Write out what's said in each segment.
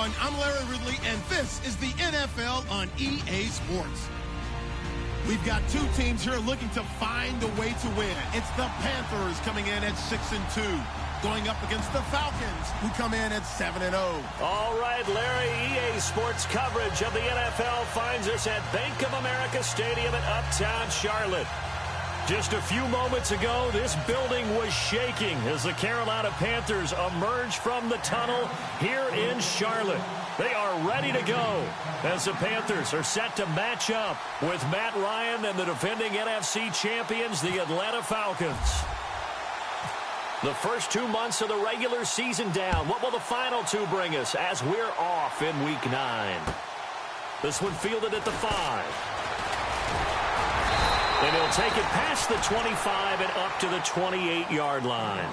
everyone. I'm Larry Ridley, and this is the NFL on EA Sports. We've got two teams here looking to find a way to win. It's the Panthers coming in at 6-2, going up against the Falcons, who come in at 7-0. All right, Larry, EA Sports coverage of the NFL finds us at Bank of America Stadium in Uptown Charlotte. Just a few moments ago, this building was shaking as the Carolina Panthers emerged from the tunnel here in Charlotte. They are ready to go as the Panthers are set to match up with Matt Ryan and the defending NFC champions, the Atlanta Falcons. The first 2 months of the regular season down. What will the final two bring us as we're off in Week 9? This one fielded at the 5. And he'll take it past the 25 and up to the 28-yard line.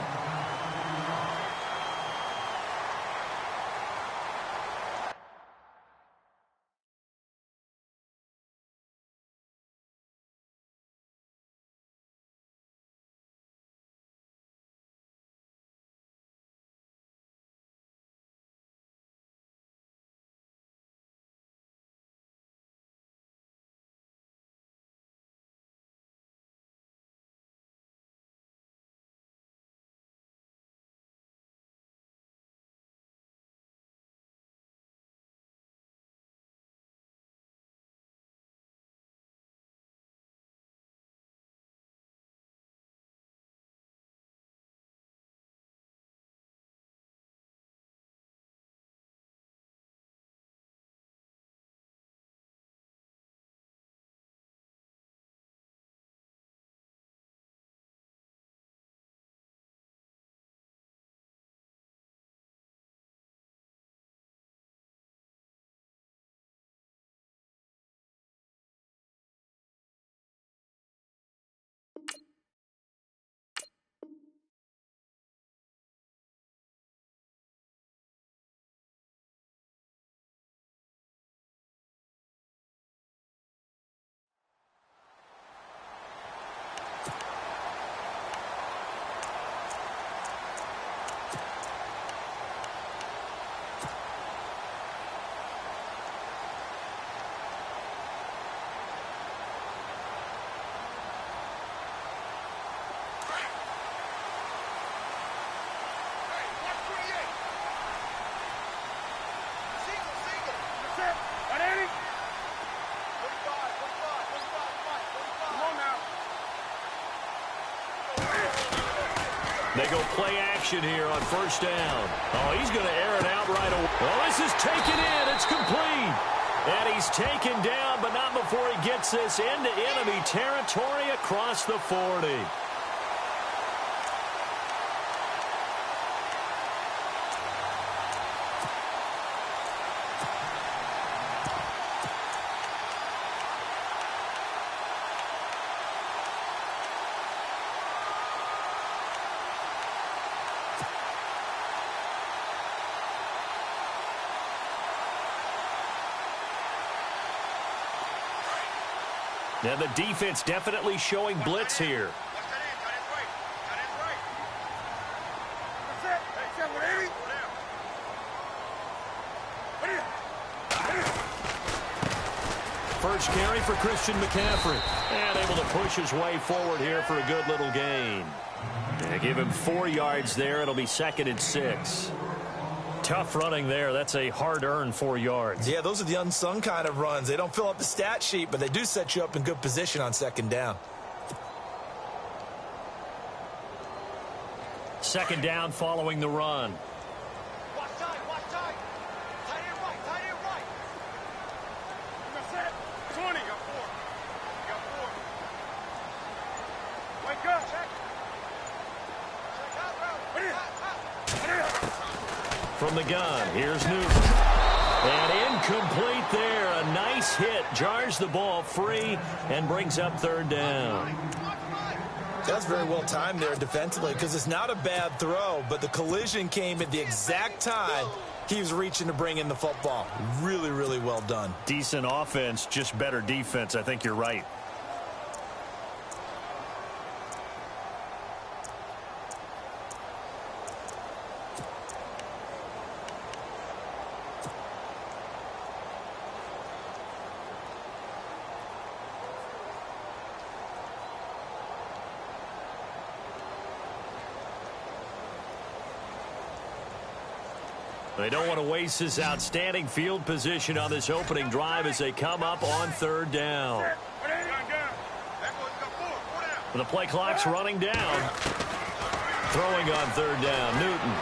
They go play action here on first down. Oh, he's going to air it out right away. Oh, this is taken in. It's complete. And he's taken down, but not before he gets this into enemy territory across the 40. And the defense definitely showing blitz here. First carry for Christian McCaffrey. And able to push his way forward here for a good little gain. And give him 4 yards there. It'll be 2nd and 6. Tough running there. That's a hard-earned 4 yards. Yeah, those are the unsung kind of runs. They don't fill up the stat sheet, but they do set you up in good position on 2nd down. 2nd down following the run. Watch time, watch time. Tight end right, tight end right. You got set? 20, got 4. Got 4. Wake up. Check. Check out, bro. From the gun, here's Newton. And incomplete there. A nice hit. Jars the ball free and brings up 3rd down. That's very well timed there defensively because it's not a bad throw, but the collision came at the exact time he was reaching to bring in the football. Really, really well done. Decent offense, just better defense. I think you're right. They don't want to waste this outstanding field position on this opening drive as they come up on third down. The play clock's running down. Throwing on third down, Newton.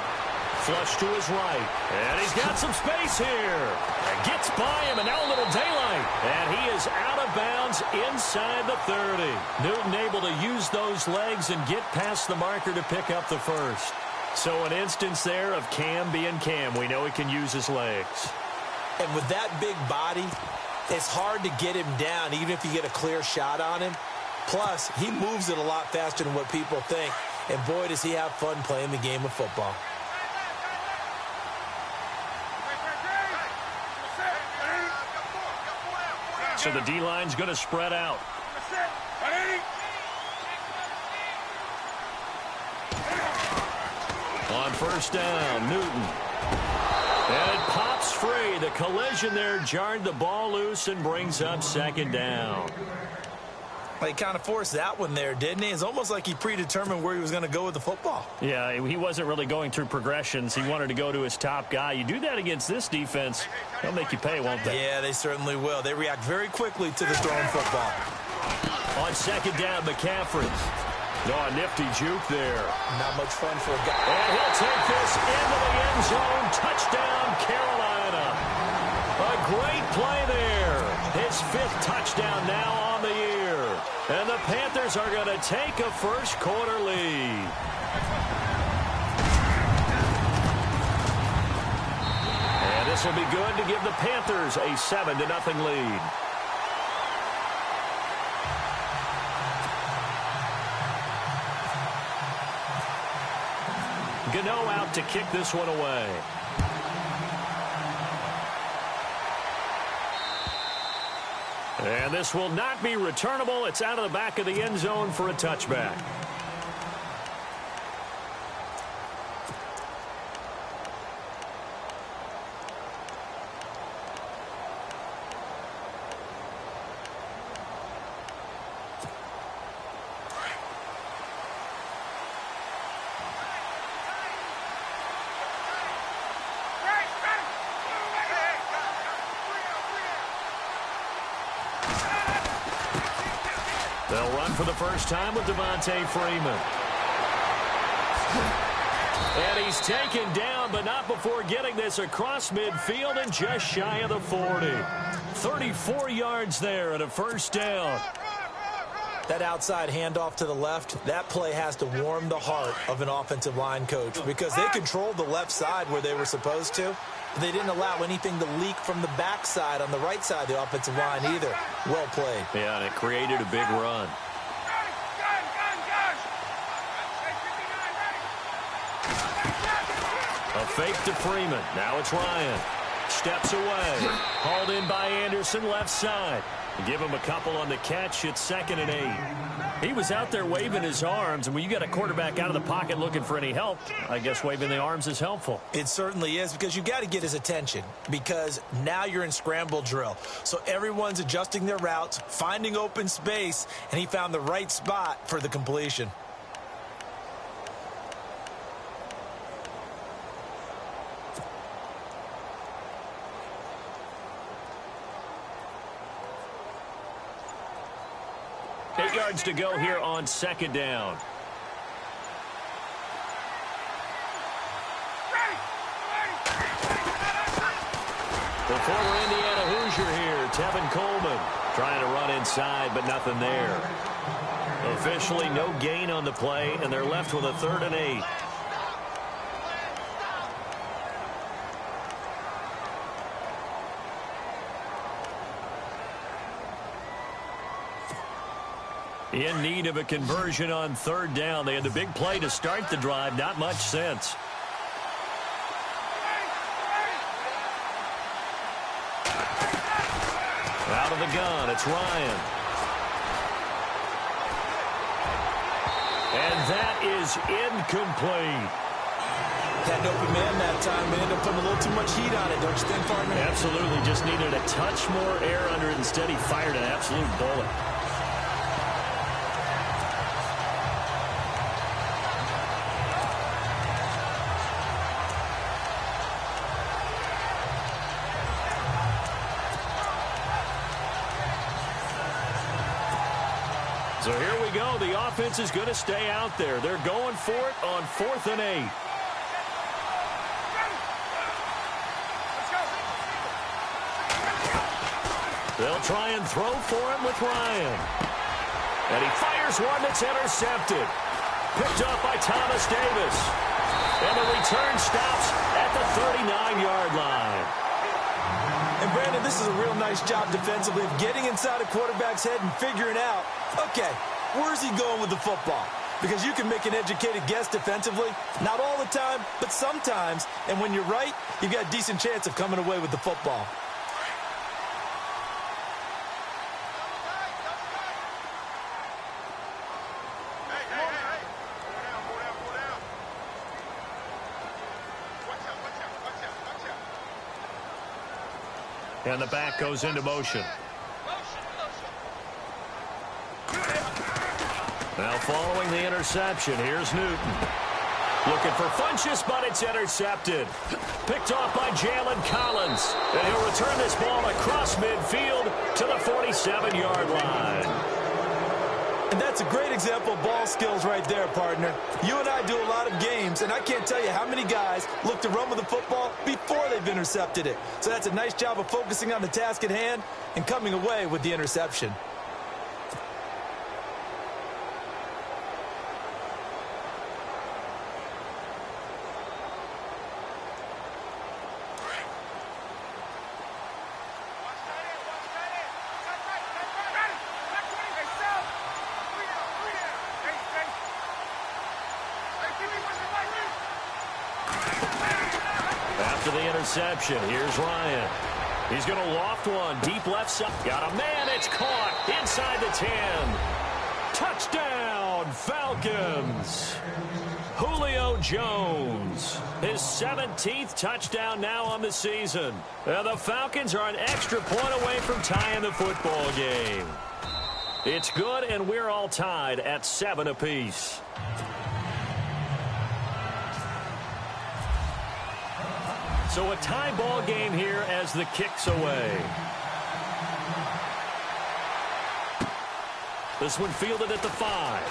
Flush to his right. And he's got some space here. Gets by him, and now a little daylight. And he is out of bounds inside the 30. Newton able to use those legs and get past the marker to pick up the first. So an instance there of Cam being Cam. We know he can use his legs. And with that big body, it's hard to get him down, even if you get a clear shot on him. Plus, he moves it a lot faster than what people think. And boy, does he have fun playing the game of football. So the D-line's going to spread out. On first down, Newton. And it pops free. The collision there jarred the ball loose and brings up second down. Well, he kind of forced that one there, didn't he? It's almost like he predetermined where he was going to go with the football. Yeah, he wasn't really going through progressions. He wanted to go to his top guy. You do that against this defense, they'll make you pay, won't they? Yeah, they certainly will. They react very quickly to the thrown football. On second down, McCaffrey. Oh, a nifty juke there. Not much fun for a guy. And he'll take this into the end zone. Touchdown, Carolina. A great play there. His 5th touchdown now on the year. And the Panthers are going to take a first quarter lead. And this will be good to give the Panthers a 7-0 lead. Gano out to kick this one away. And this will not be returnable. It's out of the back of the end zone for a touchback. They'll run for the first time with Devontae Freeman. And he's taken down, but not before getting this across midfield and just shy of the 40. 34 yards there at a first down. That outside handoff to the left, that play has to warm the heart of an offensive line coach because they controlled the left side where they were supposed to. They didn't allow anything to leak from the backside on the right side of the offensive line either. Well played. Yeah, and it created a big run. A fake to Freeman. Now it's Ryan. Steps away. Hauled in by Anderson, left side. Give him a couple on the catch. It's 2nd and 8. He was out there waving his arms, and when you got a quarterback out of the pocket looking for any help, I guess waving the arms is helpful. It certainly is because you got to get his attention because now you're in scramble drill. So everyone's adjusting their routes, finding open space, and he found the right spot for the completion. Yards to go here on second down. The former Indiana Hoosier here, Tevin Coleman, trying to run inside, but nothing there. Officially no gain on the play, and they're left with a 3rd and 8. In need of a conversion on 3rd down. They had the big play to start the drive. Not much sense. Out of the gun, it's Ryan. And that is incomplete. Had an open man that time, but ended up putting a little too much heat on it, don't you think, partner? Absolutely. Just needed a touch more air under it. Instead, he fired an absolute bullet. go. The offense is going to stay out there. They're going for it on 4th and 8. They'll try and throw for him with Ryan. And he fires one that's intercepted. Picked up by Thomas Davis. And the return stops at the 39-yard line. And, Brandon, this is a real nice job defensively of getting inside a quarterback's head and figuring out, okay, where's he going with the football? Because you can make an educated guess defensively. Not all the time, but sometimes. And when you're right, you've got a decent chance of coming away with the football. And the back goes into motion. Now following the interception, here's Newton. Looking for Funchess, but it's intercepted. Picked off by Jalen Collins. And he'll return this ball across midfield to the 47-yard line. And that's a great example of ball skills right there, partner. You and I do a lot of games, and I can't tell you how many guys look to run with the football before they've intercepted it. So that's a nice job of focusing on the task at hand and coming away with the interception. After the interception, here's Ryan. He's going to loft one deep left side. Got a man. It's caught inside the 10. Touchdown, Falcons. Julio Jones. His 17th touchdown now on the season. And the Falcons are an extra point away from tying the football game. It's good, and we're all tied at 7 apiece. So a tie ball game here as the kick's away. This one fielded at the 5.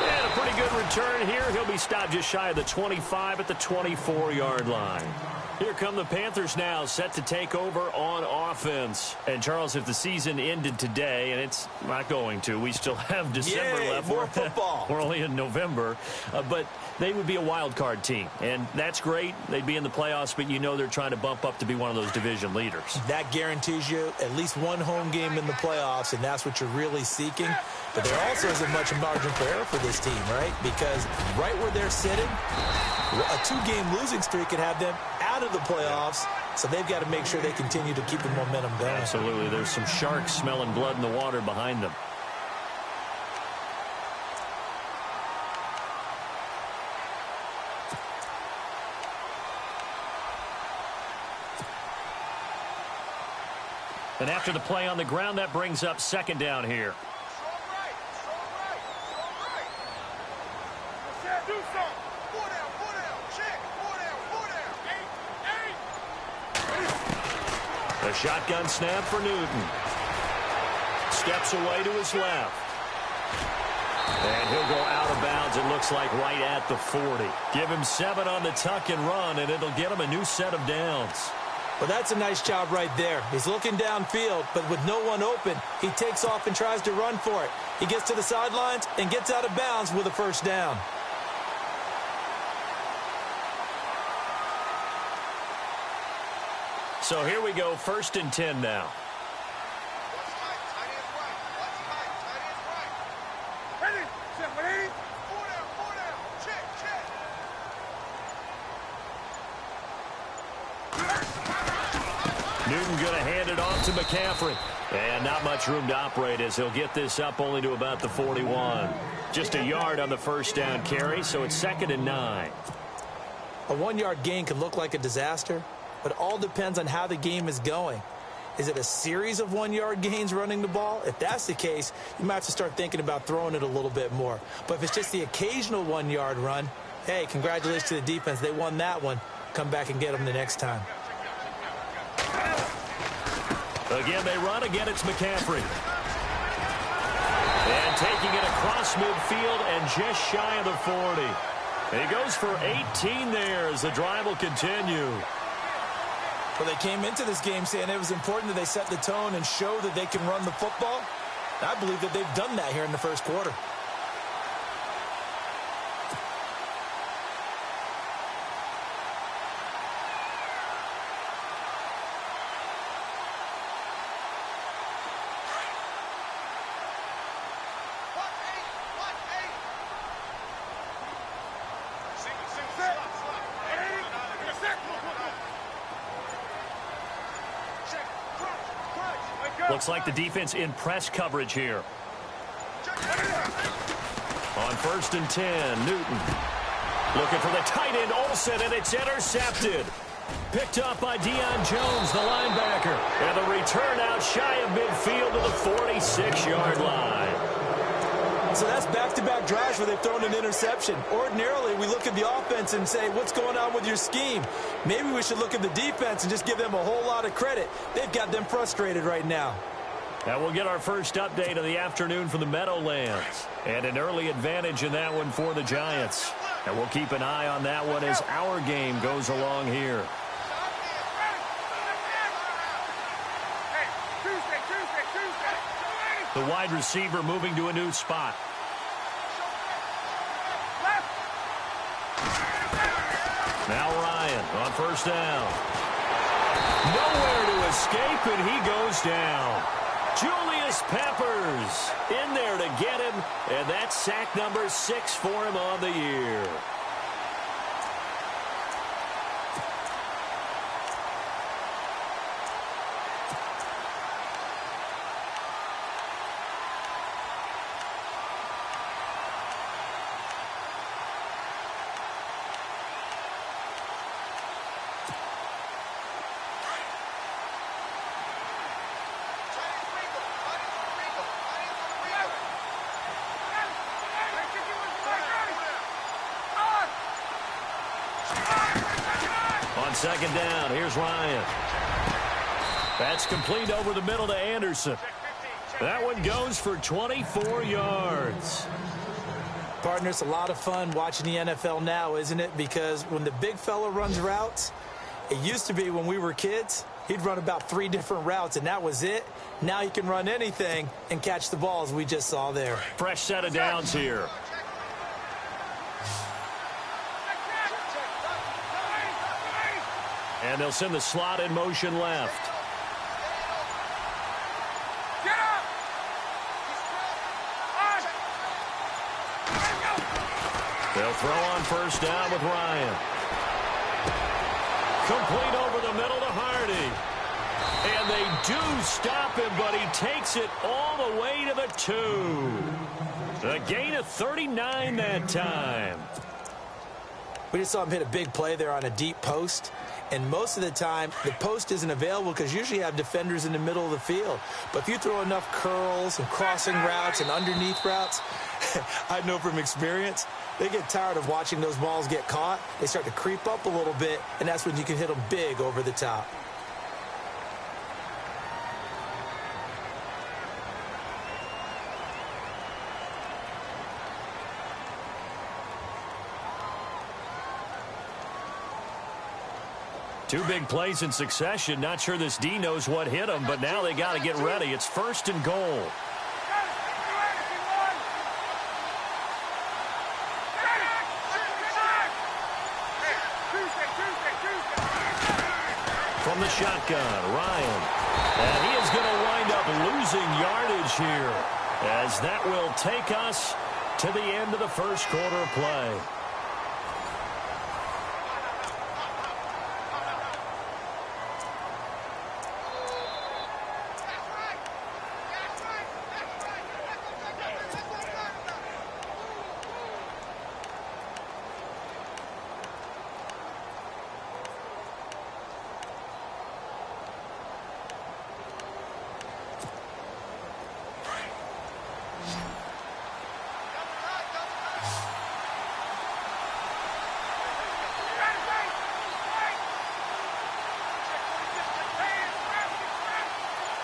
And a pretty good return here. He'll be stopped just shy of the 25 at the 24-yard line. Here come the Panthers now, set to take over on offense. And, Charles, if the season ended today, and it's not going to, we still have December left. More football. We're only in November. But they would be a wild card team, and that's great. They'd be in the playoffs, but you know they're trying to bump up to be one of those division leaders. That guarantees you at least one home game in the playoffs, and that's what you're really seeking. But there also isn't much margin for error for this team, right? Because right where they're sitting, a 2-game losing streak could have them out of the playoffs, so they've got to make sure they continue to keep the momentum going. Absolutely. There's some sharks smelling blood in the water behind them. And after the play on the ground, that brings up second down here. A shotgun snap for Newton. Steps away to his left. And he'll go out of bounds, it looks like, right at the 40. Give him 7 on the tuck and run, and it'll get him a new set of downs. Well, that's a nice job right there. He's looking downfield, but with no one open, he takes off and tries to run for it. He gets to the sidelines and gets out of bounds with a first down. So here we go, 1st and 10 now. Newton going to hand it off to McCaffrey. And not much room to operate as he'll get this up only to about the 41. Just a yard on the first down carry, so it's 2nd and 9. A 1-yard gain can look like a disaster, but it all depends on how the game is going. Is it a series of 1-yard gains running the ball? If that's the case, you might have to start thinking about throwing it a little bit more. But if it's just the occasional 1-yard run, hey, congratulations to the defense. They won that one. Come back and get them the next time. Again, they run. Again, it's McCaffrey. And taking it across midfield and just shy of the 40. He goes for 18 there as the drive will continue. Well, they came into this game saying it was important that they set the tone and show that they can run the football. I believe that they've done that here in the first quarter. Looks like the defense in press coverage here. On 1st and 10, Newton. Looking for the tight end, Olsen, and it's intercepted. Picked up by Deion Jones, the linebacker. And the return out shy of midfield to the 46-yard line. So that's back-to-back drives where they've thrown an interception. Ordinarily, we look at the offense and say, what's going on with your scheme? Maybe we should look at the defense and just give them a whole lot of credit. They've got them frustrated right now. And we'll get our first update of the afternoon from the Meadowlands. And an early advantage in that one for the Giants. And we'll keep an eye on that one as our game goes along here. The wide receiver moving to a new spot. Now Ryan on 1st down. Nowhere to escape, and he goes down. Julius Peppers in there to get him, and that's sack number 6 for him on the year. On 2nd down, here's Ryan. That's complete over the middle to Anderson. That one goes for 24 yards. Partner, it's a lot of fun watching the NFL now, isn't it? Because when the big fella runs routes, it used to be when we were kids, he'd run about 3 different routes, and that was it. Now he can run anything and catch the balls we just saw there. Fresh set of downs here. And they'll send the slot in motion left. They'll throw on 1st down with Ryan. Complete over the middle to Hardy. And they do stop him, but he takes it all the way to the 2. A gain of 39 that time. We just saw him hit a big play there on a deep post. And most of the time, the post isn't available because usually you have defenders in the middle of the field. But if you throw enough curls and crossing routes and underneath routes, I know from experience, they get tired of watching those balls get caught. They start to creep up a little bit, and that's when you can hit them big over the top. Two big plays in succession. Not sure this D knows what hit him, but now they got to get ready. It's 1st and goal. From the shotgun, Ryan. And he is going to wind up losing yardage here, as that will take us to the end of the first quarter of play.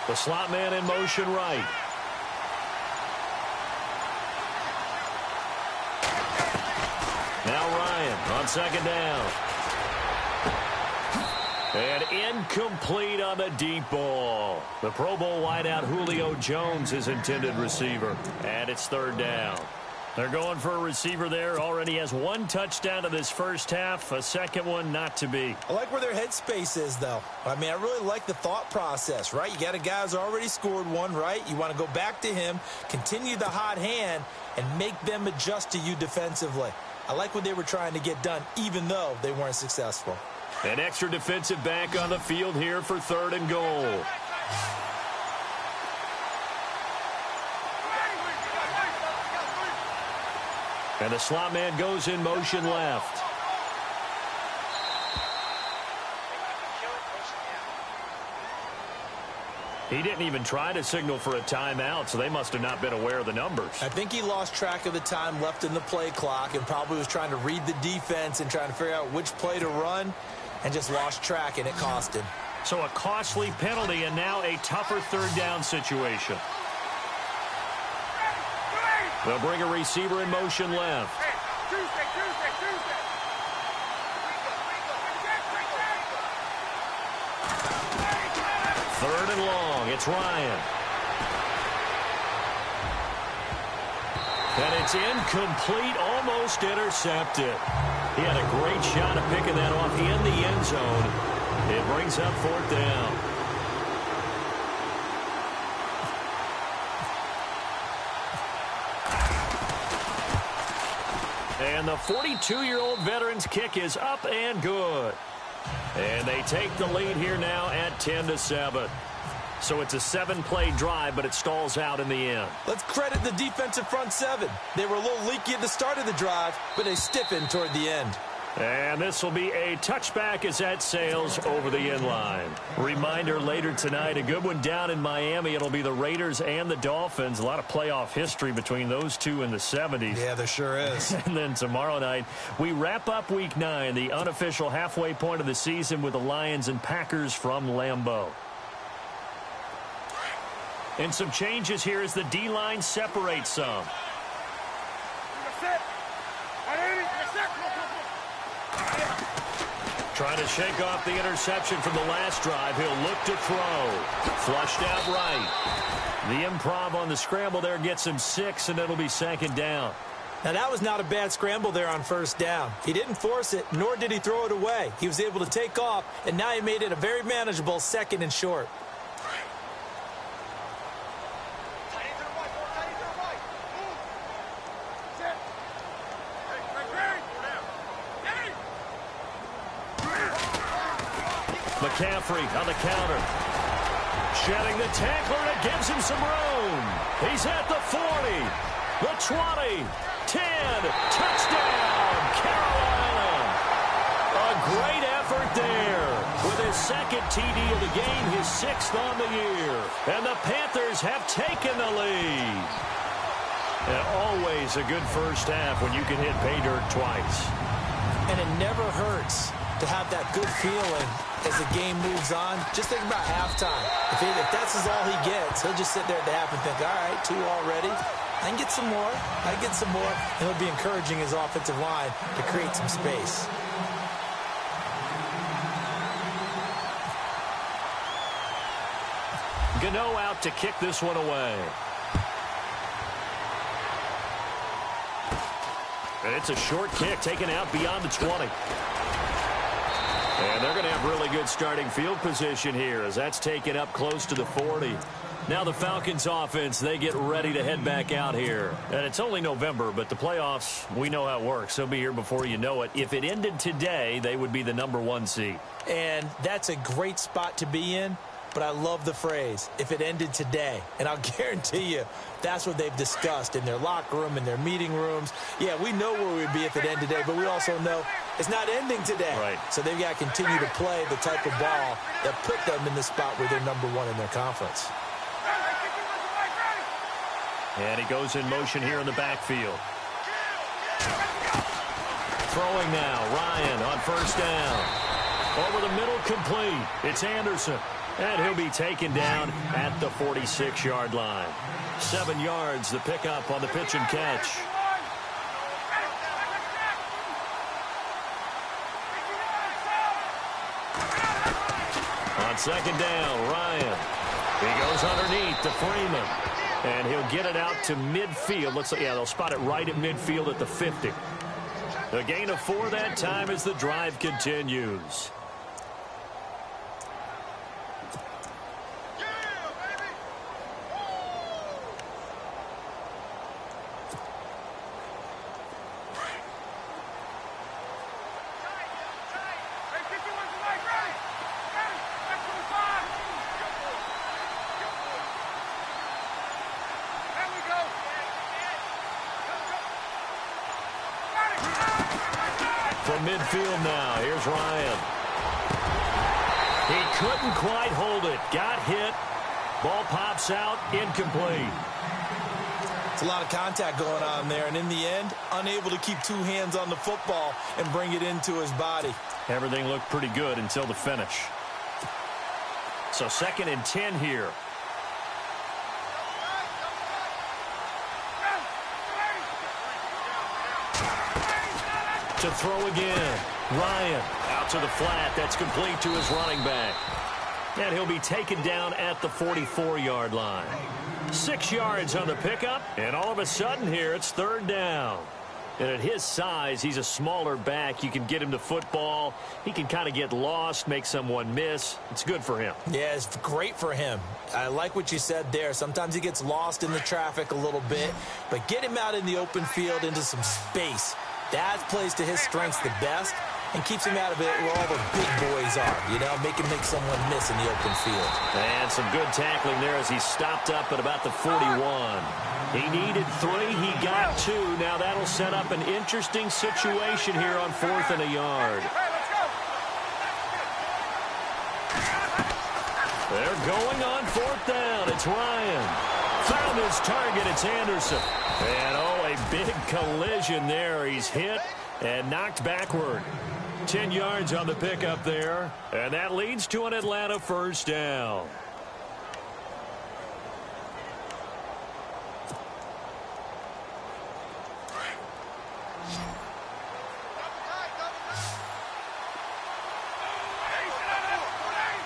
The slot man in motion right. Now Ryan on second down. And incomplete on the deep ball. The Pro Bowl wideout Julio Jones, his intended receiver. And it's third down. They're going for a receiver there. Already has one touchdown to this first half. A second one not to be. I like where their headspace is, though. I mean, I really like the thought process, right? You got a guy who's already scored one, right? You want to go back to him, continue the hot hand, and make them adjust to you defensively. I like what they were trying to get done, even though they weren't successful. An extra defensive back on the field here for third and goal. And the slot man goes in motion left. He didn't even try to signal for a timeout, so they must have not been aware of the numbers. I think he lost track of the time left in the play clock and probably was trying to read the defense and trying to figure out which play to run and just lost track, and it cost him. So a costly penalty and now a tougher third down situation. They'll bring a receiver in motion left. Third and long. It's Ryan. And it's incomplete, almost intercepted. He had a great shot at picking that off in the end zone. It brings up fourth down. And the 42-year-old veteran's kick is up and good. And they take the lead here now at 10-7. So it's a 7-play drive, but it stalls out in the end. Let's credit the defensive front seven. They were a little leaky at the start of the drive, but they stiffened toward the end. And this will be a touchback as that sails over the end line. Reminder later tonight, a good one down in Miami. It'll be the Raiders and the Dolphins. A lot of playoff history between those two in the 70s. Yeah, there sure is. And then tomorrow night, we wrap up Week 9, the unofficial halfway point of the season with the Lions and Packers from Lambeau. And some changes here as the D-line separates some. Trying to shake off the interception from the last drive. He'll look to throw. Flushed out right. The improv on the scramble there gets him 6, and it'll be second down. Now, that was not a bad scramble there on first down. He didn't force it, nor did he throw it away. He was able to take off, and now he made it a very manageable second and short. McCaffrey on the counter. Shedding the tackler, and it gives him some room. He's at the 40, the 20, 10, touchdown, Carolina. A great effort there. With his second TD of the game, his 6th on the year. And the Panthers have taken the lead. And always a good first half when you can hit pay dirt twice. And it never hurts to have that good feeling as the game moves on. Just think about halftime. If that's all he gets, he'll just sit there at the half and think, all right, 2 already. I can get some more. I can get some more. And he'll be encouraging his offensive line to create some space. Gano out to kick this one away. And it's a short kick taken out beyond the 20. And they're going to have really good starting field position here as that's taken up close to the 40. Now the Falcons offense, they get ready to head back out here. And it's only November, but the playoffs, we know how it works. They'll be here before you know it. If it ended today, they would be the #1 seed. And that's a great spot to be in. But I love the phrase, if it ended today. And I'll guarantee you, that's what they've discussed in their locker room, in their meeting rooms. Yeah, we know where we'd be if it ended today, but we also know it's not ending today. Right. So they've got to continue to play the type of ball that put them in the spot where they're #1 in their conference. And he goes in motion here in the backfield. Throwing now, Ryan on first down. Over the middle, complete. It's Anderson. And he'll be taken down at the 46-yard line. 7 yards, the pickup on the pitch and catch. On second down, Ryan. He goes underneath to Freeman. And he'll get it out to midfield. Looks like, yeah, they'll spot it right at midfield at the 50. A gain of 4 that time as the drive continues. From midfield now, here's Ryan. He couldn't quite hold it. Got hit. Ball pops out, incomplete. It's a lot of contact going on there, and in the end, unable to keep 2 hands on the football and bring it into his body. Everything looked pretty good until the finish. So 2nd and 10 here. To throw again. Ryan out to the flat. That's complete to his running back. And he'll be taken down at the 44-yard line. 6 yards on the pickup, and all of a sudden here it's 3rd down. And at his size, he's a smaller back. You can get him to football. He can kind of get lost, make someone miss. It's good for him. Yeah, it's great for him. I like what you said there. Sometimes he gets lost in the traffic a little bit, but get him out in the open field into some space. That plays to his strengths the best and keeps him out of it where all the big boys are, you know, make someone miss in the open field. And some good tackling there as he stopped up at about the 41. He needed 3. He got 2. Now that'll set up an interesting situation here on 4th and a yard. They're going on 4th down. It's Ryan. Found his target. It's Anderson. And, oh, a big collision there. He's hit and knocked backward. 10 yards on the pickup there. And that leads to an Atlanta 1st down.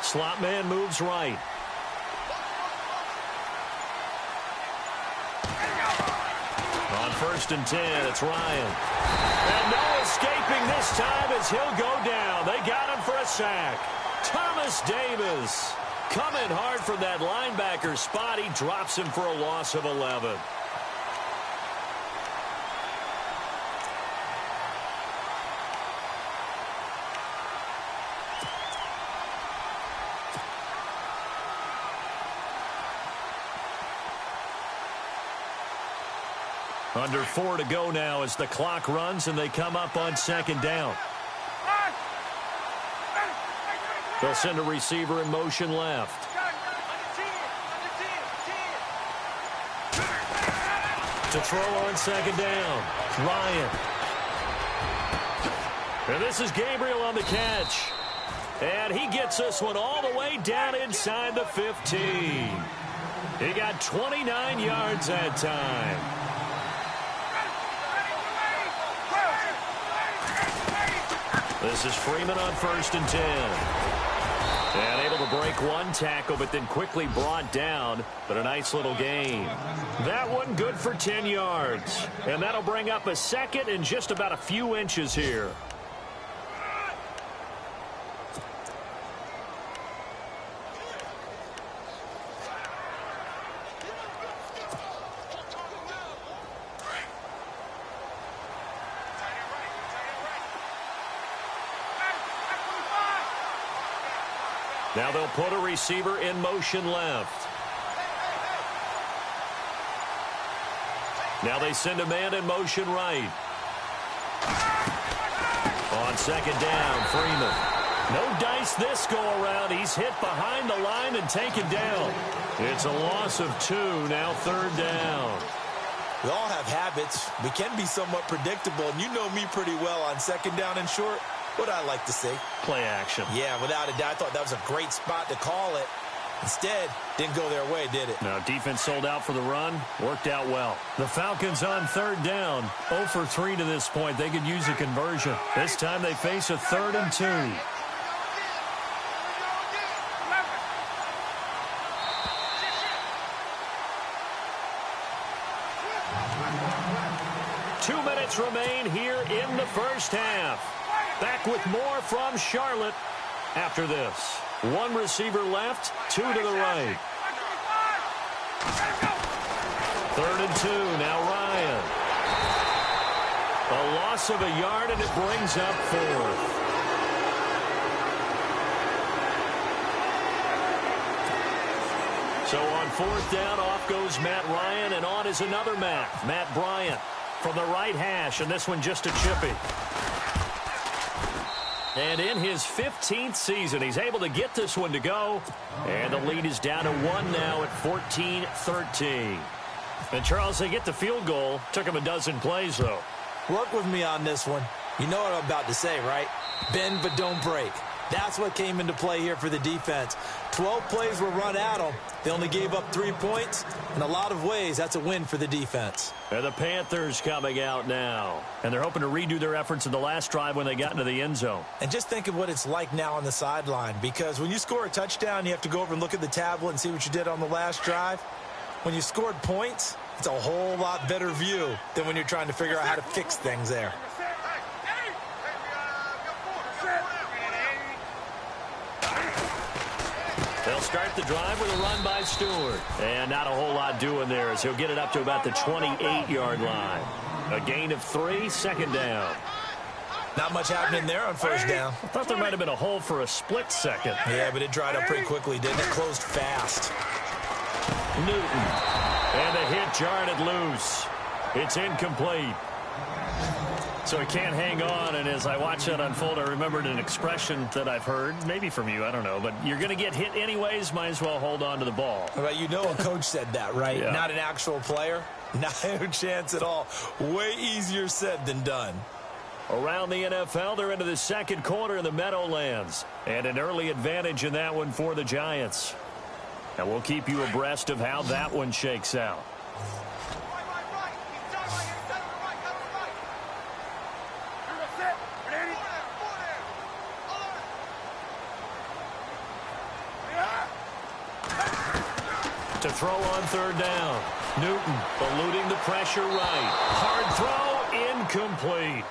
Slot man moves right. On 1st and 10, it's Ryan. And no escaping this time as he'll go down. They got him for a sack. Thomas Davis coming hard from that linebacker spot. He drops him for a loss of 11. Under 4 to go now as the clock runs and they come up on 2nd down. They'll send a receiver in motion left. To throw on 2nd down. Ryan. And this is Gabriel on the catch. And he gets this one all the way down inside the 15. He got 29 yards that time. This is Freeman on 1st and 10. And able to break one tackle, but then quickly brought down. But a nice little gain. That one good for 10 yards. And that'll bring up a 2nd and just about a few inches here. Now they'll put a receiver in motion left. Now they send a man in motion right. On 2nd down, Freeman. No dice this go around. He's hit behind the line and taken down. It's a loss of 2, now 3rd down. We all have habits. We can be somewhat predictable, and you know me pretty well on 2nd down and short. What I like to say? Play action. Yeah, without a doubt. I thought that was a great spot to call it. Instead, didn't go their way, did it? No, defense sold out for the run. Worked out well. The Falcons on 3rd down. 0 for 3 to this point. They could use a conversion. This time they face a 3rd and 2. minutes remain here in the first half. Back with more from Charlotte after this. One receiver left, two to the right. 3rd and 2, now Ryan. A loss of a yard, and it brings up 4th. So on 4th down, off goes Matt Ryan, and on is another Matt Bryant from the right hash, and this one just a chippy. And in his 15th season, he's able to get this one to go, and the lead is down to 1 now at 14-13. And Charles, they get the field goal. Took him a dozen plays, though. Work with me on this one. You know what I'm about to say, right? Bend but don't break. That's what came into play here for the defense. 12 plays were run at them. They only gave up 3 points. In a lot of ways, that's a win for the defense. And the Panthers coming out now. And they're hoping to redo their efforts in the last drive when they got into the end zone. And just think of what it's like now on the sideline. Because when you score a touchdown, you have to go over and look at the tablet and see what you did on the last drive. When you scored points, it's a whole lot better view than when you're trying to figure out how to fix things there. They'll start the drive with a run by Stewart. And not a whole lot doing there as he'll get it up to about the 28-yard line. A gain of 3, 2nd down. Not much happening there on 1st down. I thought there might have been a hole for a split second. Yeah, but it dried up pretty quickly, didn't it? Closed fast. Newton. And the hit jarred it loose. It's incomplete. So he can't hang on, and as I watch that unfold, I remembered an expression that I've heard, maybe from you, I don't know, but you're going to get hit anyways, might as well hold on to the ball. Well, you know a coach said that, right? Yeah. Not an actual player. Not a chance at all. Way easier said than done. Around the NFL, they're into the 2nd quarter in the Meadowlands, and an early advantage in that one for the Giants. And we'll keep you abreast of how that one shakes out. To throw on 3rd down. Newton eluding the pressure right. Hard throw, incomplete.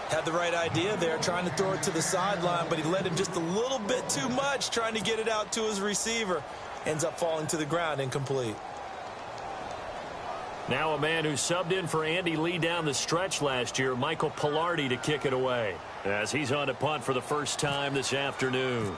Had the right idea there, trying to throw it to the sideline, but he led him just a little bit too much, trying to get it out to his receiver. Ends up falling to the ground, incomplete. Now a man who subbed in for Andy Lee down the stretch last year, Michael Pilardi, to kick it away, as he's on to punt for the first time this afternoon.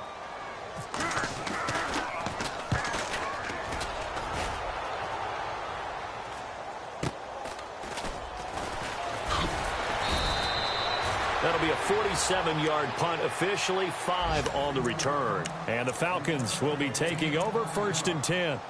That'll be a 47-yard punt, officially 5 on the return. And the Falcons will be taking over 1st and 10.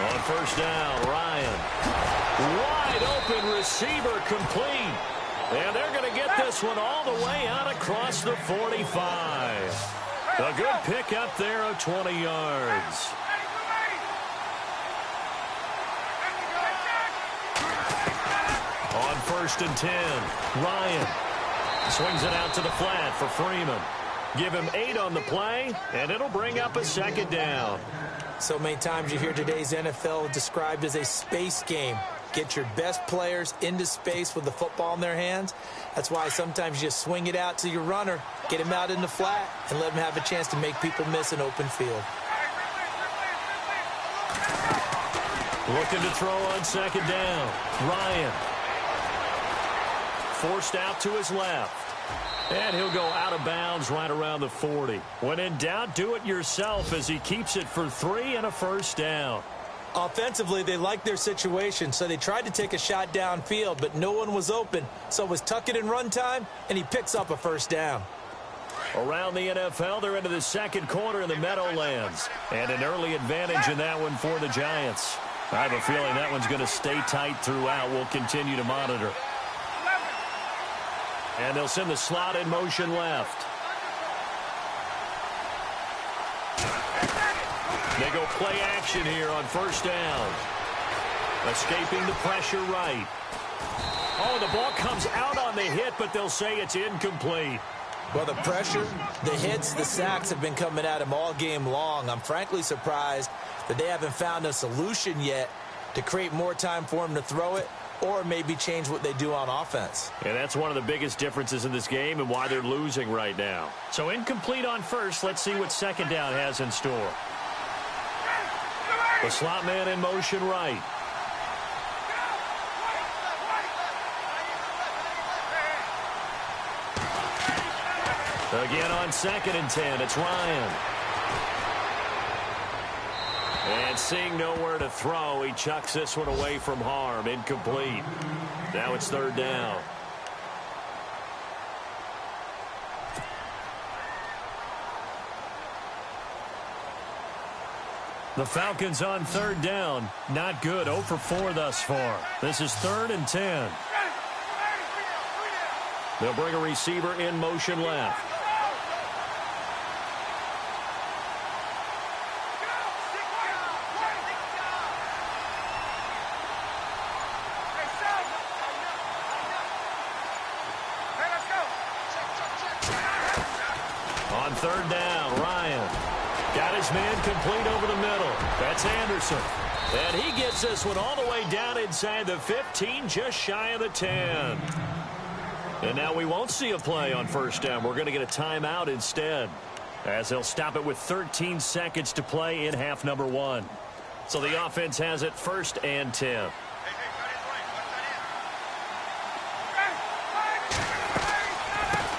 On 1st down, Ryan. Wide open receiver complete. And they're going to get this one all the way out across the 45. A good pickup there of 20 yards. On 1st and 10, Ryan swings it out to the flat for Freeman. Give him 8 on the play, and it'll bring up a 2nd down. So many times you hear today's NFL described as a space game. Get your best players into space with the football in their hands. That's why sometimes you just swing it out to your runner, get him out in the flat, and let him have a chance to make people miss an open field. Looking to throw on 2nd down. Ryan. Forced out to his left. And he'll go out of bounds right around the 40. When in doubt, do it yourself as he keeps it for 3 and a 1st down. Offensively, they liked their situation, so they tried to take a shot downfield, but no one was open. So it was tuck it and run time, and he picks up a 1st down. Around the NFL, they're into the 2nd quarter in the Meadowlands. And an early advantage in that one for the Giants. I have a feeling that one's going to stay tight throughout. We'll continue to monitor. And they'll send the slot in motion left. They go play action here on first down. Escaping the pressure right. Oh, the ball comes out on the hit, but they'll say it's incomplete. Well, the pressure, the hits, the sacks have been coming at him all game long. I'm frankly surprised that they haven't found a solution yet to create more time for him to throw it or maybe change what they do on offense. And that's one of the biggest differences in this game and why they're losing right now. So incomplete on first. Let's see what second down has in store. The slot man in motion right. Again on 2nd and 10, it's Ryan. And seeing nowhere to throw, he chucks this one away from harm, incomplete. Now it's 3rd down. The Falcons on 3rd down, not good, 0 for 4 thus far. This is 3rd and 10. They'll bring a receiver in motion left. On 3rd down, Ryan got his man complete over the middle. That's Anderson. And he gets this one all the way down inside the 15, just shy of the 10. And now we won't see a play on 1st down. We're going to get a timeout instead, as they'll stop it with 13 seconds to play in half number 1. So the offense has it 1st and 10.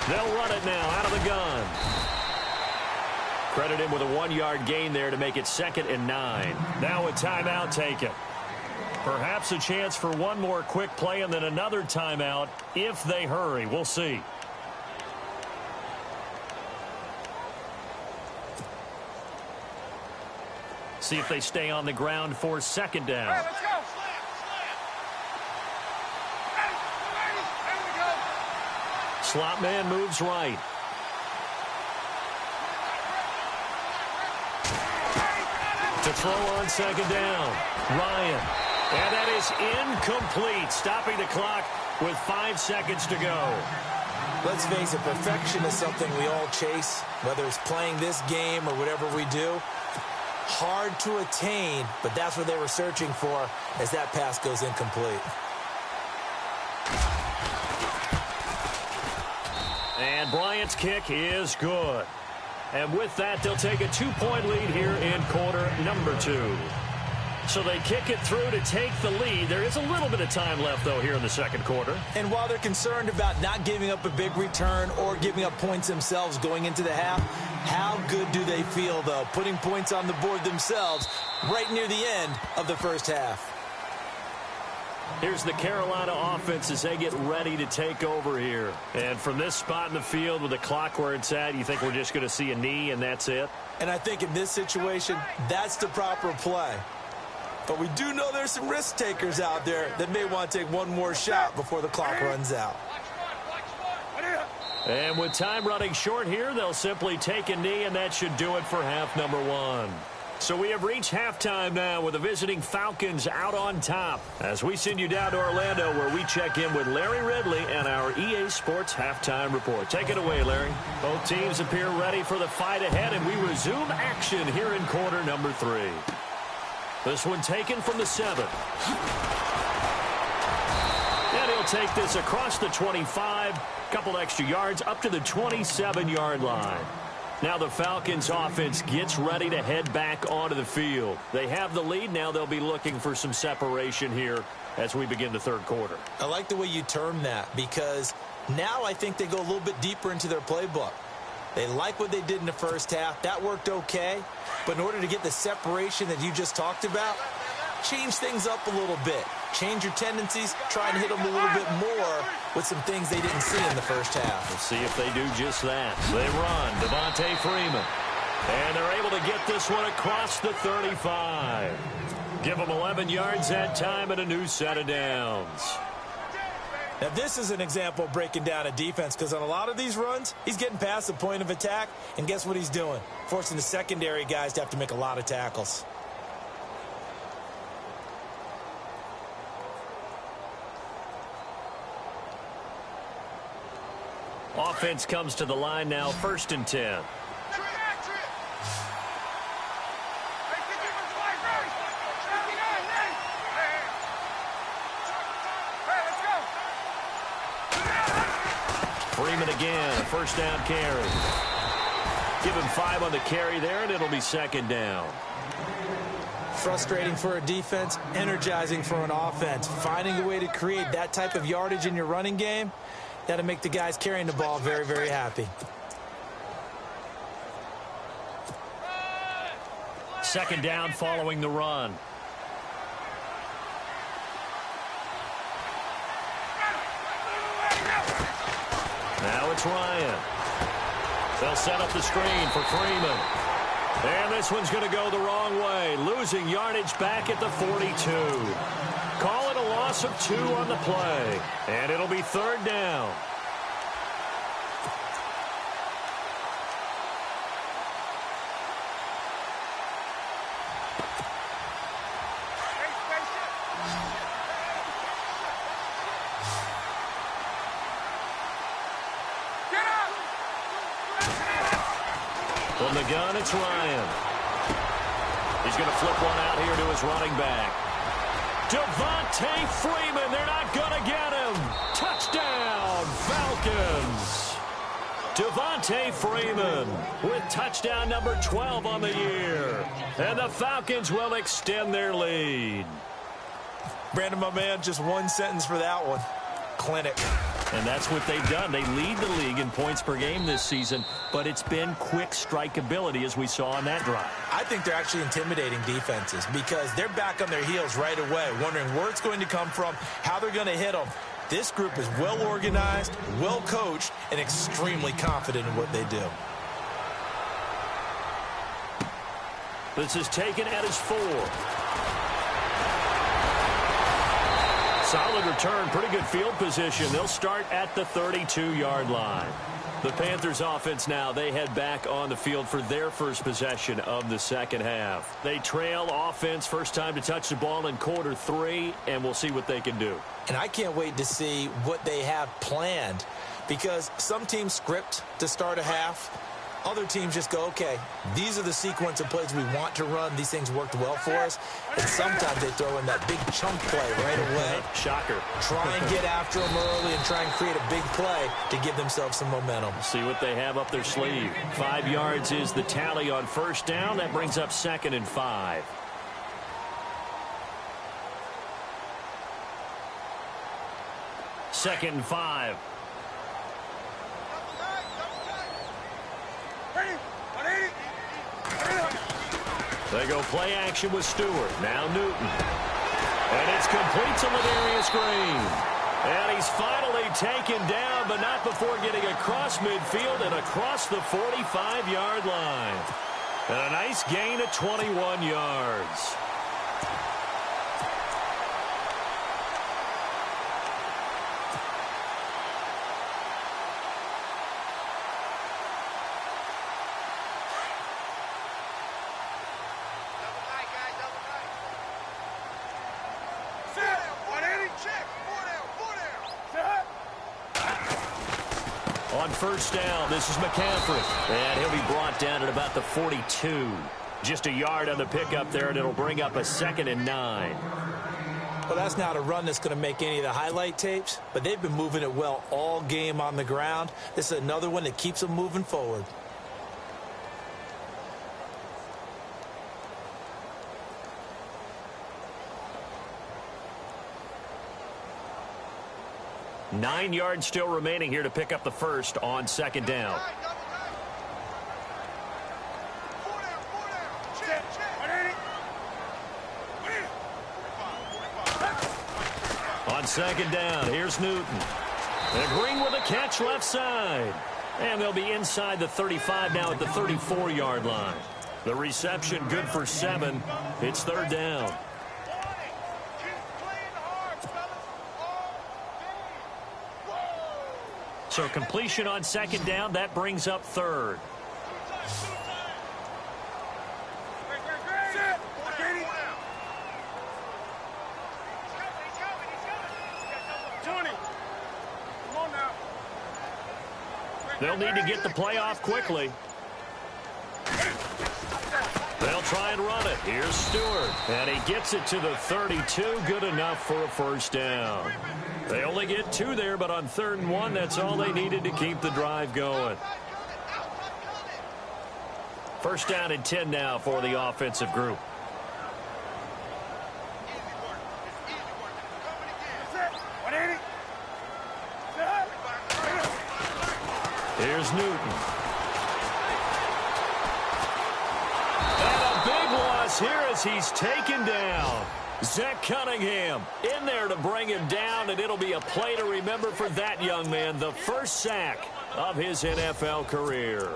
They'll run it now out of the gun. Credit him with a 1-yard gain there to make it 2nd and 9. Now a timeout taken. Perhaps a chance for one more quick play and then another timeout if they hurry. We'll see. See if they stay on the ground for 2nd down. Hey, let's go. There we go. Slot man moves right. To throw on 2nd down. Ryan. And that is incomplete, stopping the clock with 5 seconds to go. Let's face it, perfection is something we all chase, whether it's playing this game or whatever we do. Hard to attain, but that's what they were searching for as that pass goes incomplete. And Bryant's kick is good. And with that, they'll take a 2-point lead here in quarter number 2. So they kick it through to take the lead. There is a little bit of time left, though, here in the 2nd quarter. And while they're concerned about not giving up a big return or giving up points themselves going into the half, how good do they feel, though, putting points on the board themselves right near the end of the 1st half? Here's the Carolina offense as they get ready to take over here. And from this spot in the field with the clock where it's at, you think we're just going to see a knee and that's it? And I think in this situation, that's the proper play. But we do know there's some risk takers out there that may want to take one more shot before the clock runs out. And with time running short here, they'll simply take a knee, and that should do it for half number 1. So we have reached halftime now with the visiting Falcons out on top as we send you down to Orlando where we check in with Larry Ridley and our EA Sports Halftime Report. Take it away, Larry. Both teams appear ready for the fight ahead, and we resume action here in quarter number 3. This one taken from the 7. And he'll take this across the 25, couple extra yards up to the 27-yard line. Now the Falcons offense gets ready to head back onto the field. They have the lead. Now they'll be looking for some separation here as we begin the 3rd quarter. I like the way you term that because now I think they go a little bit deeper into their playbook. They like what they did in the 1st half. That worked okay. But in order to get the separation that you just talked about, change things up a little bit. Change your tendencies. Try and hit them a little bit more with some things they didn't see in the 1st half. We'll see if they do just that. They run. Devontae Freeman. And they're able to get this one across the 35. Give them 11 yards that time and a new set of downs. Now, this is an example of breaking down a defense because on a lot of these runs, he's getting past the point of attack, and guess what he's doing? Forcing the secondary guys to have to make a lot of tackles. Offense comes to the line now, 1st and 10. Freeman again, a 1st down carry. Give him 5 on the carry there, and it'll be 2nd down. Frustrating for a defense, energizing for an offense. Finding a way to create that type of yardage in your running game, that'll make the guys carrying the ball very, very happy. 2nd down following the run. Now it's Ryan. They'll set up the screen for Freeman. And this one's going to go the wrong way. Losing yardage back at the 42. Call it a loss of 2 on the play. And it'll be 3rd down. From the gun, it's Ryan. He's going to flip one out here to his running back. Devontae Freeman, they're not going to get him. Touchdown, Falcons. Devontae Freeman with touchdown number 12 on the year. And the Falcons will extend their lead. Brandon, my man, just one sentence for that one. Clinic. And that's what they've done. They lead the league in points per game this season, but it's been quick strikeability as we saw on that drive. I think they're actually intimidating defenses because they're back on their heels right away, wondering where it's going to come from, how they're going to hit them. This group is well organized, well coached, and extremely confident in what they do. This is taken at his 4. Solid return, pretty good field position. They'll start at the 32-yard line. The Panthers offense now, they head back on the field for their first possession of the second half. They trail offense, first time to touch the ball in quarter 3, and we'll see what they can do. And I can't wait to see what they have planned because some teams script to start a half. Other teams just go, okay, these are the sequence of plays we want to run. These things worked well for us. And sometimes they throw in that big chunk play right away. Shocker. Try and get after them early and try and create a big play to give themselves some momentum. See what they have up their sleeve. 5 yards is the tally on first down. That brings up 2nd and 5. Second and 5. They go play action with Stewart. Now Newton. And it's complete to Ladarius Green. And he's finally taken down, but not before getting across midfield and across the 45-yard line. And a nice gain of 21 yards. On first down, this is McCaffrey. And he'll be brought down at about the 42. Just a yard on the pickup there, and it'll bring up a 2nd and 9. Well, that's not a run that's going to make any of the highlight tapes, but they've been moving it well all game on the ground. This is another one that keeps them moving forward. Nine yards still remaining here to pick up the first on second down. On second down, here's Newton. And Green with a catch left side. And they'll be inside the 35 now at the 34-yard line. The reception good for 7. It's third down. So completion on second down, that brings up third. They'll need to get the play off quickly. They'll try and run it. Here's Stewart. And he gets it to the 32. Good enough for a first down. They only get 2 there, but on 3rd and 1, that's all they needed to keep the drive going. First down and 10 now for the offensive group. Here's Newton. And a big loss here as he's taken down. Zach Cunningham in there to bring him down, and it'll be a play to remember for that young man. The first sack of his NFL career.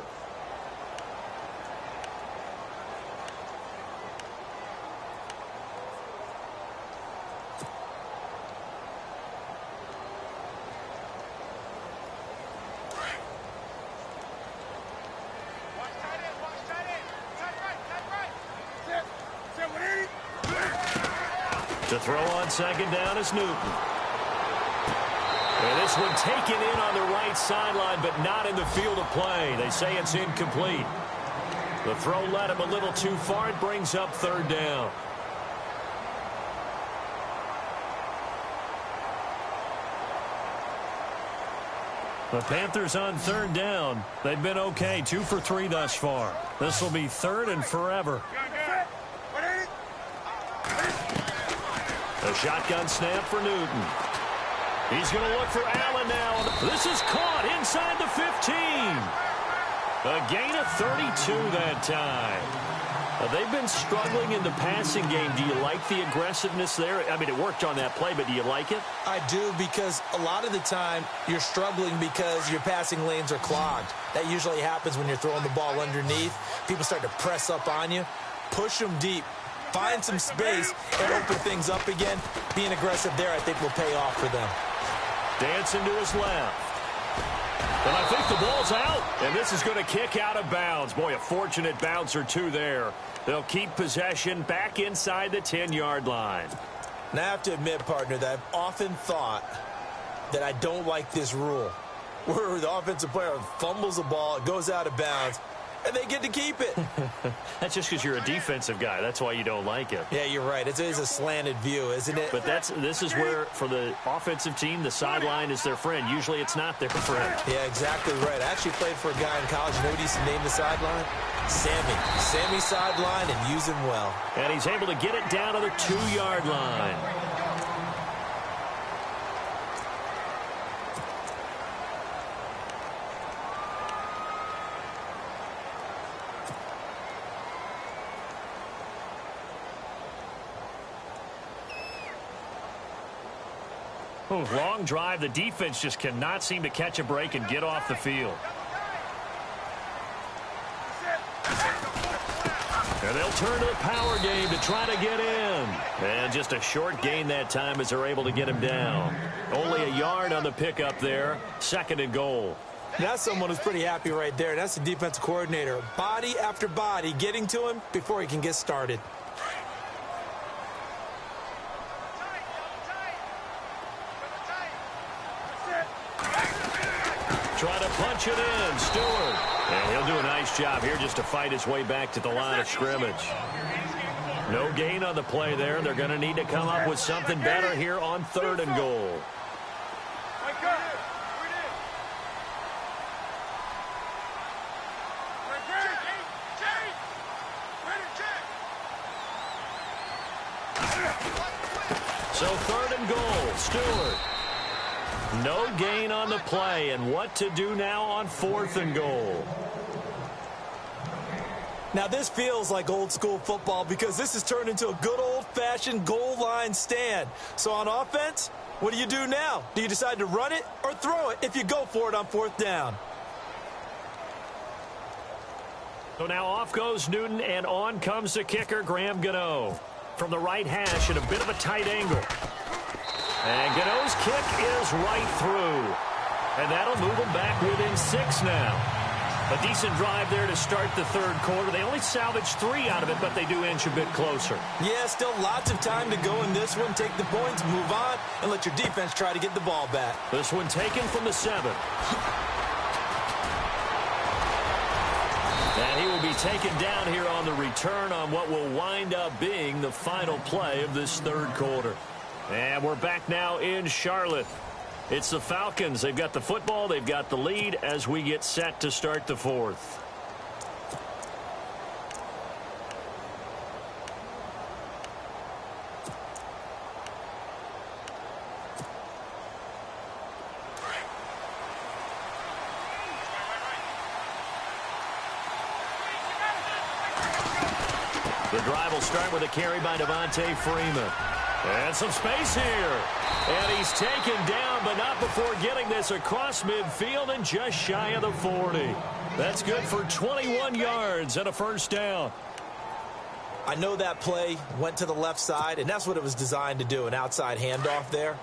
To throw on second down is Newton. And this one taken in on the right sideline, but not in the field of play. They say it's incomplete. The throw led him a little too far. It brings up 3rd down. The Panthers on 3rd down. They've been okay, 2 for 3 thus far. This will be 3rd and forever. A shotgun snap for Newton. He's going to look for Allen now. This is caught inside the 15. A gain of 32 that time. They've been struggling in the passing game. Do you like the aggressiveness there? I mean, it worked on that play, but do you like it? I do, because a lot of the time you're struggling because your passing lanes are clogged. That usually happens when you're throwing the ball underneath. People start to press up on you. Push them deep. Find some space and open things up again. Being aggressive there, I think, will pay off for them. Dancing to his left. And I think the ball's out. And this is going to kick out of bounds. Boy, a fortunate bounce or 2 there. They'll keep possession back inside the 10-yard line. Now, I have to admit, partner, that I've often thought that I don't like this rule, where the offensive player fumbles the ball, it goes out of bounds, and they get to keep it. That's just because you're a defensive guy. That's why you don't like it. Yeah, you're right. It is a slanted view, isn't it? But this is where, for the offensive team, the sideline is their friend. Usually it's not their friend. Yeah, exactly right. I actually played for a guy in college. You know what he used to name the sideline? Sammy. Sammy sideline, and use him well. And he's able to get it down to the 2-yard line. Long drive. The defense just cannot seem to catch a break and get off the field. And they'll turn to the power game to try to get in. And just a short gain that time as they're able to get him down. Only a yard on the pickup there. 2nd and goal. That's someone who's pretty happy right there. That's the defensive coordinator. Body after body getting to him before he can get started. Try to punch it in. Stewart. And he'll do a nice job here just to fight his way back to the line of scrimmage. No gain on the play there. They're going to need to come up with something better here on 3rd and goal. So 3rd and goal. Stewart. No gain on the play, and what to do now on 4th and goal. Now, this feels like old-school football because this has turned into a good old-fashioned goal line stand. So on offense, what do you do now? Do you decide to run it or throw it if you go for it on 4th down? So now off goes Newton, and on comes the kicker, Graham Gano. From the right hash at a bit of a tight angle. And Gano's kick is right through. And that'll move them back within 6 now. A decent drive there to start the third quarter. They only salvaged 3 out of it, but they do inch a bit closer. Yeah, still lots of time to go in this one. Take the points, move on, and let your defense try to get the ball back. This one taken from the 7. And he will be taken down here on the return on what will wind up being the final play of this third quarter. And we're back now in Charlotte. It's the Falcons. They've got the football. They've got the lead as we get set to start the fourth. The drive will start with a carry by Devontae Freeman. And some space here. And he's taken down, but not before getting this across midfield and just shy of the 40. That's good for 21 yards and a first down. I know that play went to the left side, and that's what it was designed to do, an outside handoff there.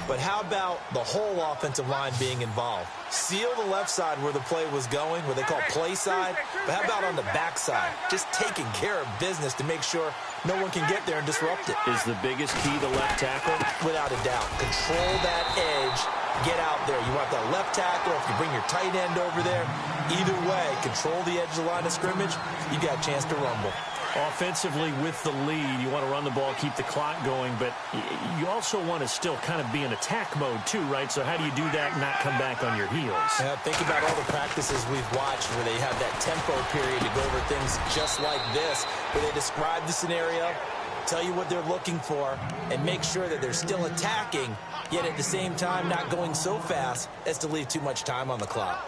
But how about the whole offensive line being involved? Seal the left side where the play was going, where they call play side. But how about on the back side? Just taking care of business to make sure no one can get there and disrupt it. Is the biggest key the left tackle? Without a doubt. Control that edge. Get out there. You want that left tackle. If you bring your tight end over there, either way, control the edge of the line of scrimmage. You got a chance to rumble. Offensively with the lead, you want to run the ball, keep the clock going, but you also want to still kind of be in attack mode too, right? So how do you do that and not come back on your heels? Yeah, think about all the practices we've watched where they have that tempo period to go over things just like this, where they describe the scenario, tell you what they're looking for, and make sure that they're still attacking, yet at the same time not going so fast as to leave too much time on the clock.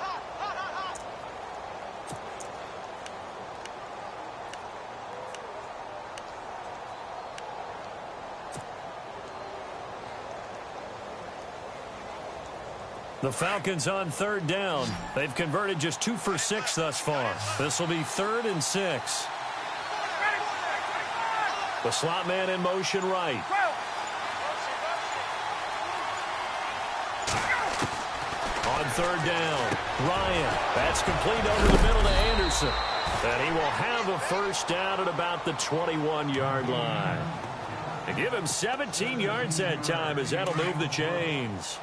The Falcons on third down. They've converted just 2 for 6 thus far. This will be 3rd and 6. The slot man in motion right. On third down, Ryan. That's complete over the middle to Anderson. And he will have a first down at about the 21-yard line. They give him 17 yards that time as that'll move the chains.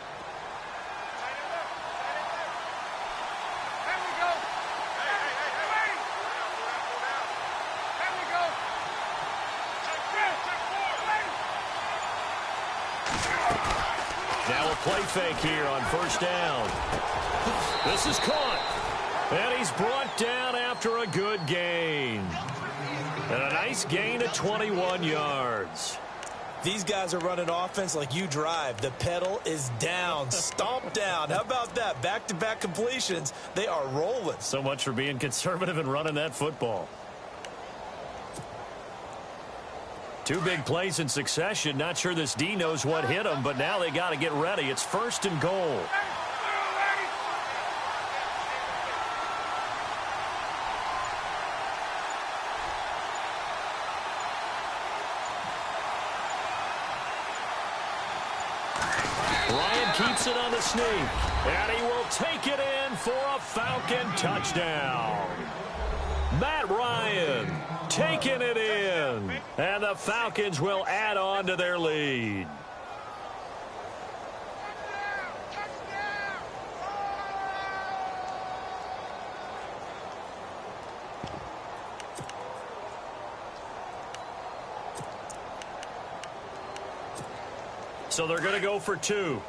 Now a play fake here on first down. This is caught. And he's brought down after a good gain. And a nice gain of 21 yards. These guys are running offense like you drive. The pedal is down, stomped down. How about that? Back-to-back completions. They are rolling. So much for being conservative and running that football. 2 big plays in succession. Not sure this D knows what hit him, but now they got to get ready. It's 1st and goal. Ryan keeps it on the sneak, and he will take it in for a Falcon touchdown. Matt Ryan taking it in, and the Falcons will add on to their lead. So they're going to go for 2.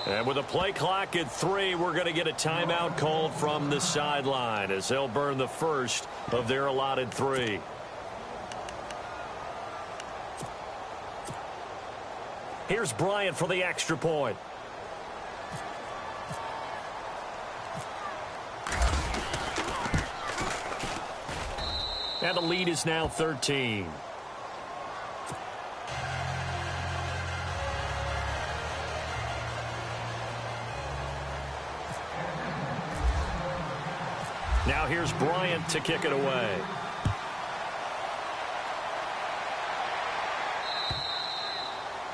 And with a play clock at 3, we're going to get a timeout called from the sideline as they'll burn the first of their allotted 3. Here's Bryant for the extra point. And the lead is now 13. Now here's Bryant to kick it away.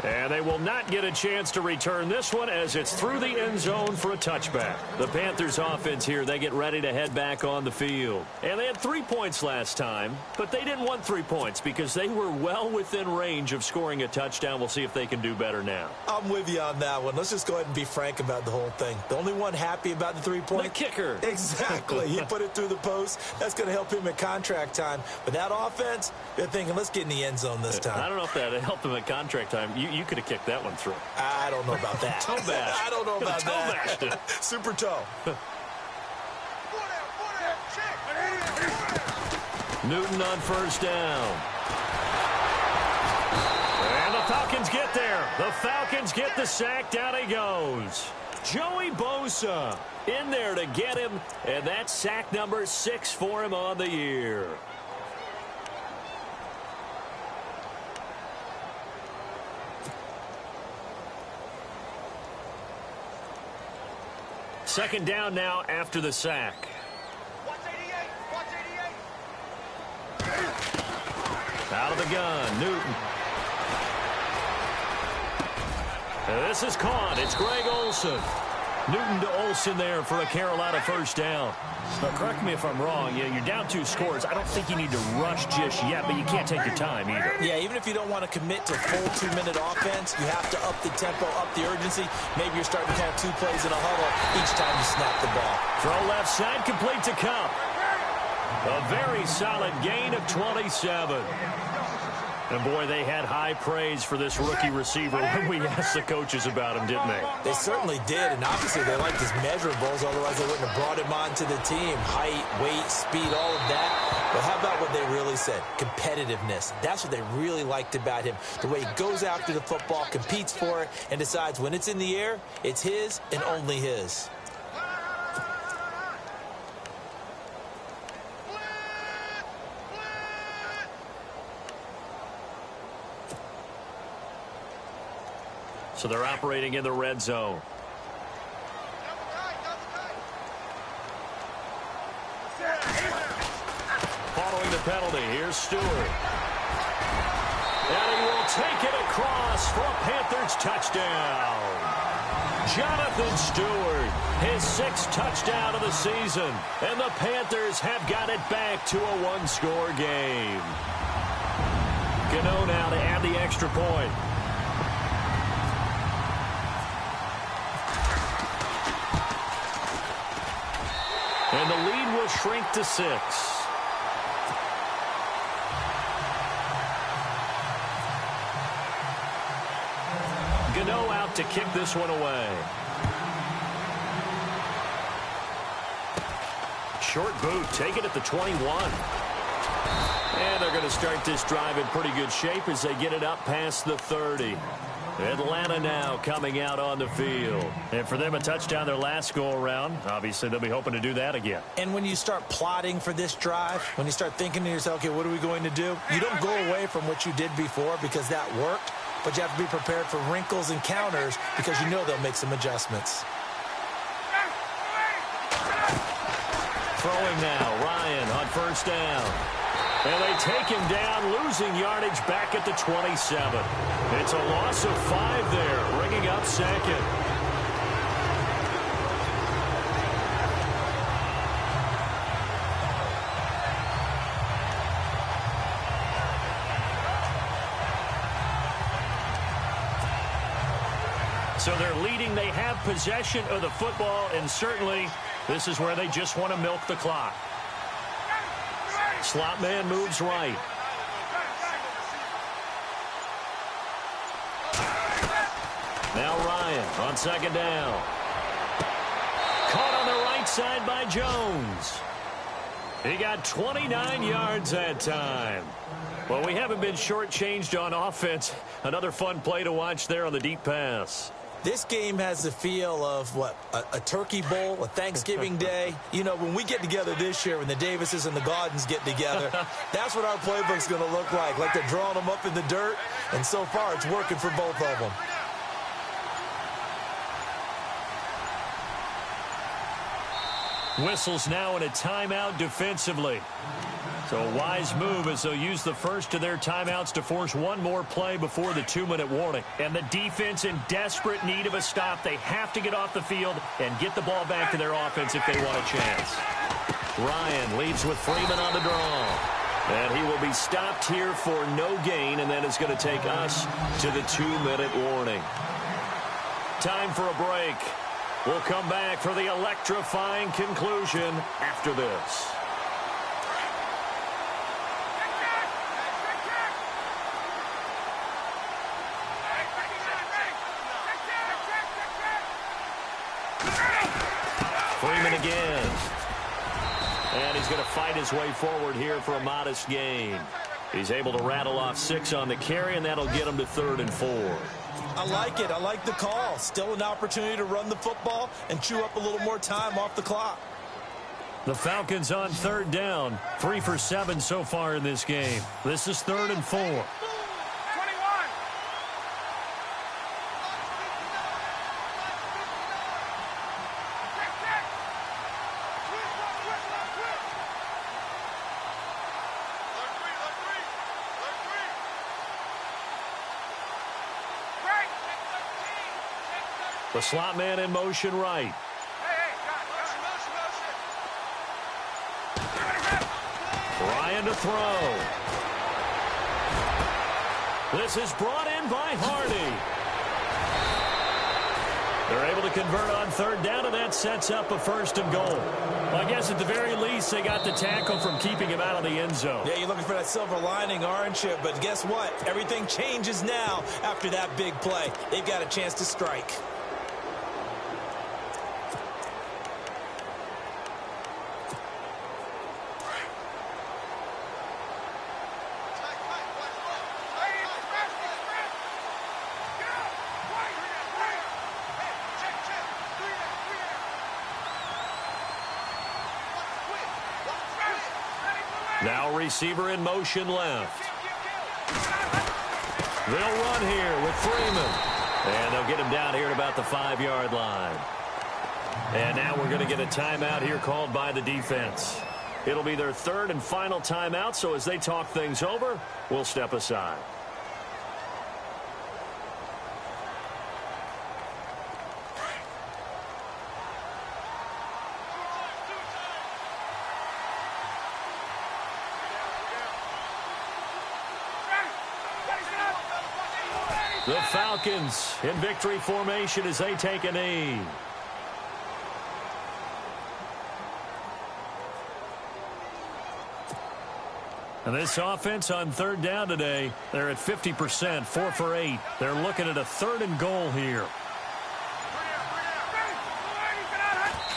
And they will not get a chance to return this one as it's through the end zone for a touchback. The Panthers offense here, they get ready to head back on the field. And they had 3 points last time, but they didn't want 3 points because they were well within range of scoring a touchdown. We'll see if they can do better now. I'm with you on that one. Let's just go ahead and be frank about the whole thing. The only one happy about the 3-point? The kicker. Exactly. He put it through the post. That's going to help him at contract time. But that offense, they're thinking, let's get in the end zone this time. I don't know if that helped him at contract time. You could have kicked that one through. I don't know about that. Toe bash. I don't know about toe that. Bashed it. Super toe. Newton on first down. And the Falcons get there. The Falcons get the sack. Down he goes. Joey Bosa in there to get him. And that's sack number 6 for him on the year. Second down now after the sack. Watch 88. Watch 88. Out of the gun, Newton. And this is caught. It's Greg Olsen. Newton to Olsen there for a Carolina first down. Now, correct me if I'm wrong. You're down 2 scores. I don't think you need to rush just yet, but you can't take your time either. Yeah, even if you don't want to commit to full 2-minute offense, you have to up the tempo, up the urgency. Maybe you're starting to call 2 plays in a huddle each time you snap the ball. Throw left side, complete to Kupp. A very solid gain of 27. And, boy, they had high praise for this rookie receiver when we asked the coaches about him, didn't they? They certainly did, and obviously they liked his measurables. Otherwise, they wouldn't have brought him onto the team. Height, weight, speed, all of that. But how about what they really said? Competitiveness. That's what they really liked about him. The way he goes after the football, competes for it, and decides when it's in the air, it's his and only his. So they're operating in the red zone. Following the penalty, here's Stewart. And he will take it across for a Panthers touchdown. Jonathan Stewart, his 6th touchdown of the season. And the Panthers have got it back to a 1-score game. Gano now to add the extra point. And the lead will shrink to 6. Gano out to kick this one away. Short boot, take it at the 21. And they're going to start this drive in pretty good shape as they get it up past the 30. Atlanta now coming out on the field. And for them, a touchdown their last go-around. Obviously, they'll be hoping to do that again. And when you start plotting for this drive, when you start thinking to yourself, okay, what are we going to do? You don't go away from what you did before because that worked, but you have to be prepared for wrinkles and counters because you know they'll make some adjustments. Throwing now, Ryan on first down. And they take him down, losing yardage back at the 27. It's a loss of 5 there, bringing up 2nd. So they're leading. They have possession of the football, and certainly this is where they just want to milk the clock. Slot man moves right. Now Ryan on 2nd down. Caught on the right side by Jones. He got 29 yards that time. Well, we haven't been shortchanged on offense. Another fun play to watch there on the deep pass. This game has the feel of, what, a turkey bowl, a Thanksgiving day. You know, when we get together this year, when the Davises and the Gaudens get together, that's what our playbook's going to look like. Like they're drawing them up in the dirt, and so far it's working for both of them. Whistles now in a timeout defensively. So a wise move as they'll use the first of their timeouts to force one more play before the 2-minute warning. And the defense in desperate need of a stop. They have to get off the field and get the ball back to their offense if they want a chance. Ryan leads with Freeman on the draw. And he will be stopped here for no gain, and then it's going to take us to the 2-minute warning. Time for a break. We'll come back for the electrifying conclusion after this. Freeman again. And he's going to fight his way forward here for a modest gain. He's able to rattle off 6 on the carry, and that'll get him to 3rd and 4. I like it. I like the call. Still an opportunity to run the football and chew up a little more time off the clock. The Falcons on 3rd down. 3 for 7 so far in this game. This is 3rd and 4. The slot man in motion right. Ryan to throw. This is brought in by Hardy. They're able to convert on 3rd down, and that sets up a 1st and goal. Well, I guess at the very least, they got the tackle from keeping him out of the end zone. Yeah, you're looking for that silver lining, aren't you? But guess what? Everything changes now after that big play. They've got a chance to strike. Now receiver in motion left. They'll run here with Freeman. And they'll get him down here at about the 5-yard line. And now we're going to get a timeout here called by the defense. It'll be their 3rd and final timeout, so as they talk things over, we'll step aside. The Falcons in victory formation as they take a knee. And this offense on 3rd down today, they're at 50%, 4 for 8. They're looking at a 3rd and goal here.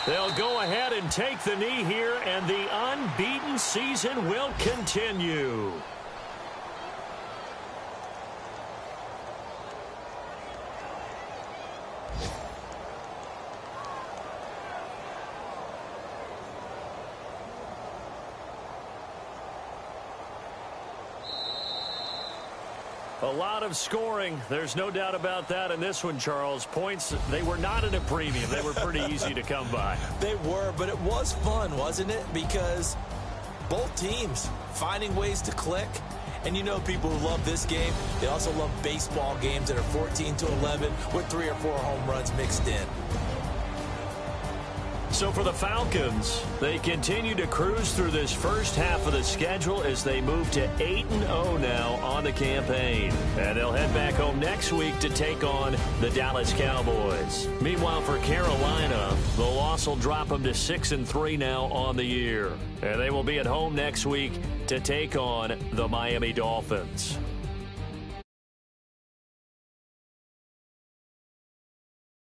They'll go ahead and take the knee here, and the unbeaten season will continue. A lot of scoring. There's no doubt about that in this one, Charles. Points, they were not at a premium. They were pretty easy to come by. They were, but it was fun, wasn't it? Because both teams finding ways to click. And you know people who love this game, they also love baseball games that are 14-11 with 3 or 4 home runs mixed in. So for the Falcons, they continue to cruise through this first half of the schedule as they move to 8-0 now on the campaign. And they'll head back home next week to take on the Dallas Cowboys. Meanwhile, for Carolina, the loss will drop them to 6-3 now on the year. And they will be at home next week to take on the Miami Dolphins.